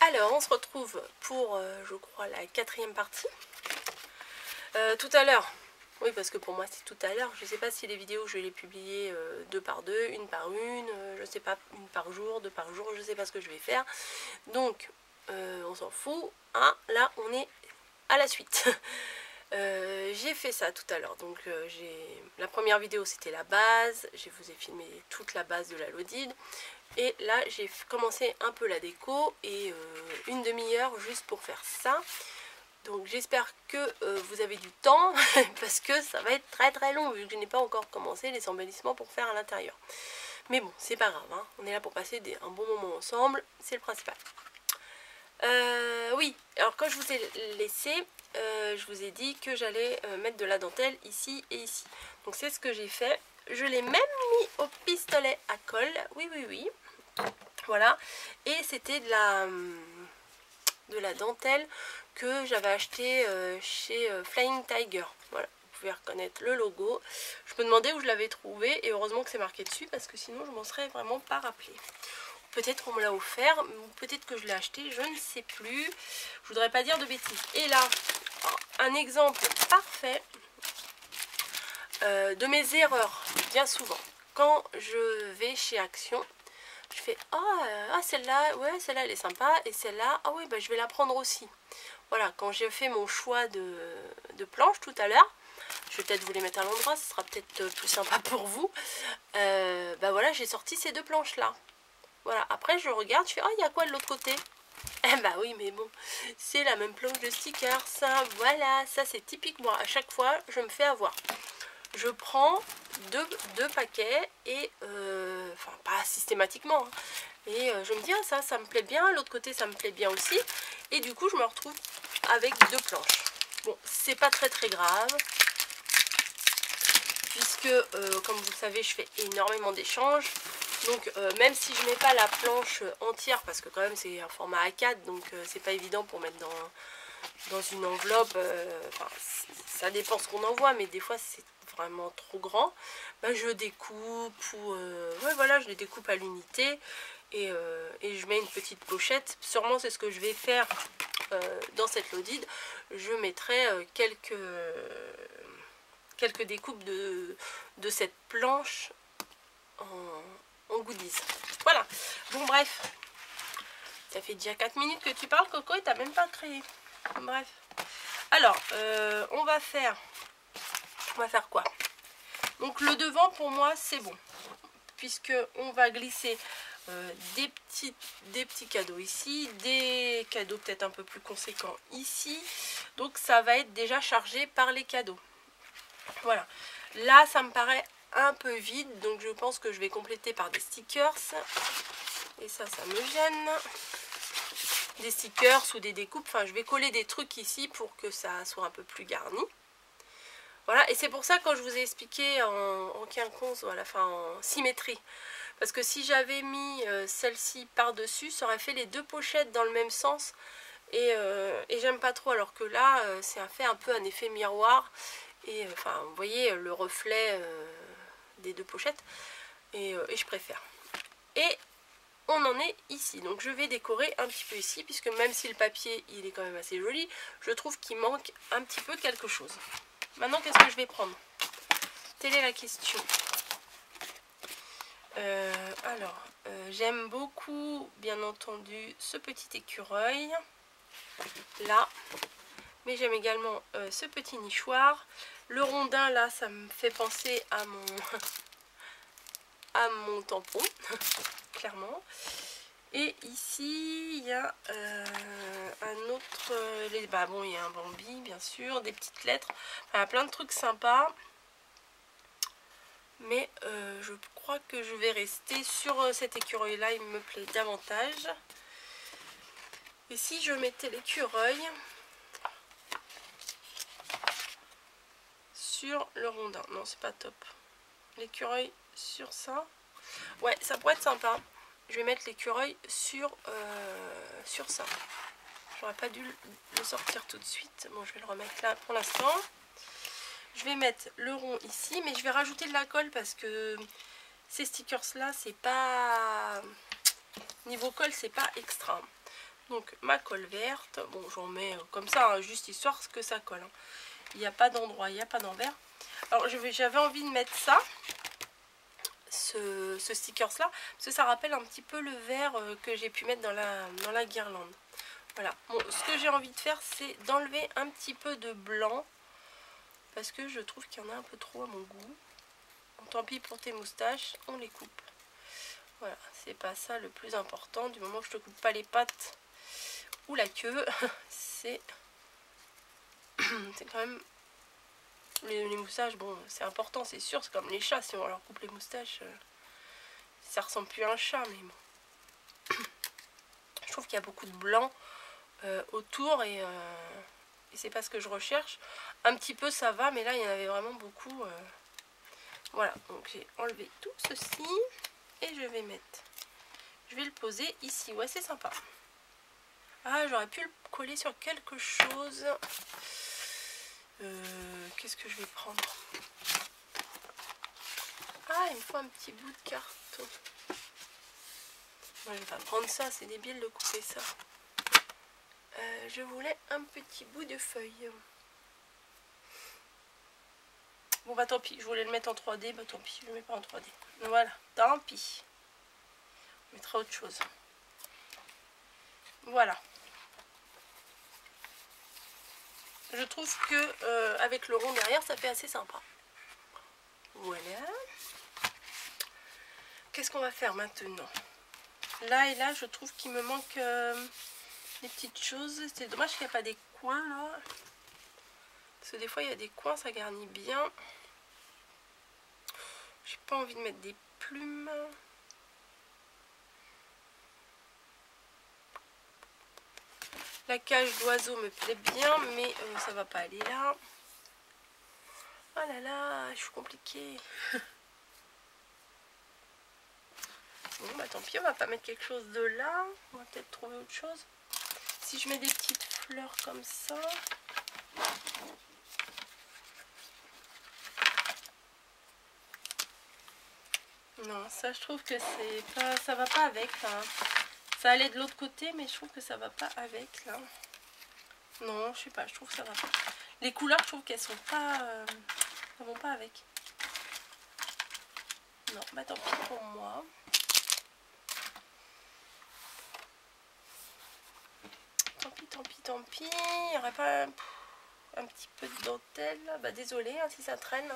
Alors, on se retrouve pour, je crois, la 4e partie. Tout à l'heure, oui, parce que pour moi c'est tout à l'heure. Je ne sais pas si les vidéos je vais les publier 2 par 2, 1 par 1, je ne sais pas, 1 par jour, 2 par jour, je ne sais pas ce que je vais faire. Donc, on s'en fout. Hein, là, on est à la suite. J'ai fait ça tout à l'heure. Donc, la première vidéo c'était la base. Je vous ai filmé toute la base de la Lodide. Et là, j'ai commencé un peu la déco et une demi-heure juste pour faire ça. Donc j'espère que vous avez du temps parce que ça va être très très long vu que je n'ai pas encore commencé les embellissements pour faire à l'intérieur. Mais bon, c'est pas grave, hein. On est là pour passer un bon moment ensemble, c'est le principal. Oui, alors quand je vous ai laissé, je vous ai dit que j'allais mettre de la dentelle ici et ici. Donc c'est ce que j'ai fait. Je l'ai même mis au pistolet à colle, oui oui oui. Voilà, et c'était de la dentelle que j'avais acheté chez Flying Tiger. Voilà, vous pouvez reconnaître le logo. Je me demandais où je l'avais trouvé et heureusement que c'est marqué dessus parce que sinon je m'en serais vraiment pas rappelé. Peut-être on me l'a offert, ou peut-être que je l'ai acheté, je ne sais plus. Je voudrais pas dire de bêtises. Et là, un exemple parfait de mes erreurs, bien souvent. Quand je vais chez Action, je fais celle-là, ouais, celle-là elle est sympa, et celle-là, ah oui, bah, je vais la prendre aussi. Voilà, quand j'ai fait mon choix de planche tout à l'heure, je vais peut-être vous les mettre à l'endroit, ce sera peut-être plus sympa pour vous. Bah voilà, j'ai sorti ces 2 planches-là. Voilà, après je regarde, je fais, il y a quoi de l'autre côté? Eh bah oui, mais bon, c'est la même planche de sticker, ça, voilà, ça c'est typique moi. À chaque fois, je me fais avoir. Je prends deux paquets et enfin pas systématiquement hein, et je me dis ça me plaît bien, l'autre côté ça me plaît bien aussi et du coup je me retrouve avec 2 planches. Bon, c'est pas très très grave puisque comme vous le savez je fais énormément d'échanges, donc même si je mets pas la planche entière parce que quand même c'est un format A4 donc c'est pas évident pour mettre dans une enveloppe, enfin, ça dépend ce qu'on envoie mais des fois c'est vraiment trop grand, bah, je découpe ou ouais voilà, je les découpe à l'unité et je mets une petite pochette. Sûrement c'est ce que je vais faire dans cette Lodide. Je mettrai quelques découpes de cette planche en goodies. Voilà, bon bref, ça fait déjà 4 minutes que tu parles Coco et t'as même pas créé. Bref, alors on va faire quoi? Donc le devant pour moi c'est bon puisque on va glisser des petits cadeaux ici, des cadeaux peut-être un peu plus conséquents ici, donc ça va être déjà chargé par les cadeaux. Voilà, là ça me paraît un peu vide donc je pense que je vais compléter par des stickers et ça me gêne, des stickers ou des découpes, enfin je vais coller des trucs ici pour que ça soit un peu plus garni. Voilà, et c'est pour ça quand je vous ai expliqué en quinconce, voilà, enfin en symétrie. Parce que si j'avais mis celle-ci par-dessus, ça aurait fait les 2 pochettes dans le même sens. Et j'aime pas trop, alors que là, c'est fait un peu un effet miroir. Et enfin, vous voyez le reflet des 2 pochettes. Et je préfère. Et on en est ici. Donc je vais décorer un petit peu ici, puisque même si le papier, il est quand même assez joli, je trouve qu'il manque un petit peu quelque chose. Maintenant, qu'est-ce que je vais prendre? Telle est la question. J'aime beaucoup, bien entendu, ce petit écureuil, là. Mais j'aime également ce petit nichoir. Le rondin, là, ça me fait penser à mon tampon, clairement. Et ici, il y a un autre... bon, il y a un Bambi, bien sûr, des petites lettres. Enfin, plein de trucs sympas. Mais je crois que je vais rester sur cet écureuil-là. Il me plaît davantage. Et si je mettais l'écureuil sur le rondin? Non, c'est pas top. L'écureuil sur ça. Ouais, ça pourrait être sympa. Je vais mettre l'écureuil sur ça. J'aurais pas dû le sortir tout de suite. Bon, je vais le remettre là pour l'instant. Je vais mettre le rond ici, mais je vais rajouter de la colle parce que ces stickers là, c'est pas... Niveau colle, c'est pas extra. Donc ma colle verte, bon j'en mets comme ça, hein, juste histoire que ça colle. Hein. Il n'y a pas d'endroit, il n'y a pas d'envers. Alors j'avais envie de mettre ça, ce stickers là, parce que ça rappelle un petit peu le vert que j'ai pu mettre dans la guirlande. Voilà, bon, ce que j'ai envie de faire, c'est d'enlever un petit peu de blanc, parce que je trouve qu'il y en a un peu trop à mon goût. Bon, tant pis pour tes moustaches, on les coupe. Voilà, c'est pas ça le plus important, du moment que je te coupe pas les pattes ou la queue, c'est quand même... Les moustaches, bon, c'est important, c'est sûr, c'est comme les chats, si on leur coupe les moustaches, ça ressemble plus à un chat, mais bon. Je trouve qu'il y a beaucoup de blanc autour et c'est pas ce que je recherche. Un petit peu ça va, mais là il y en avait vraiment beaucoup. Voilà, donc j'ai enlevé tout ceci et je vais le poser ici. Ouais, c'est sympa. Ah, j'aurais pu le coller sur quelque chose. Qu'est-ce que je vais prendre? Ah, il me faut un petit bout de carton. Moi, je vais pas prendre ça, c'est débile de couper ça. Je voulais un petit bout de feuille. Bon bah tant pis, je voulais le mettre en 3D, bah tant pis, je le mets pas en 3D. Voilà, tant pis. On mettra autre chose. Voilà. Je trouve que avec le rond derrière, ça fait assez sympa. Voilà. Qu'est-ce qu'on va faire maintenant? Là et là, je trouve qu'il me manque des petites choses. C'est dommage qu'il n'y a pas des coins là. Parce que des fois, il y a des coins, ça garnit bien. J'ai pas envie de mettre des plumes. La cage d'oiseau me plaît bien, mais ça va pas aller là. Oh là là, je suis compliquée. Bon bah tant pis, on va pas mettre quelque chose de là. On va peut-être trouver autre chose. Si je mets des petites fleurs comme ça. Non, ça je trouve que c'est pas, ça va pas avec là. Ça allait de l'autre côté, mais je trouve que ça va pas avec là. Non, je sais pas, je trouve que ça va pas. Les couleurs, je trouve qu'elles sont pas, ça vont pas avec. Non, bah tant pis pour moi. Tant pis, tant pis, tant pis. Il n'y aurait pas un petit peu de dentelle. Bah désolé hein, si ça traîne.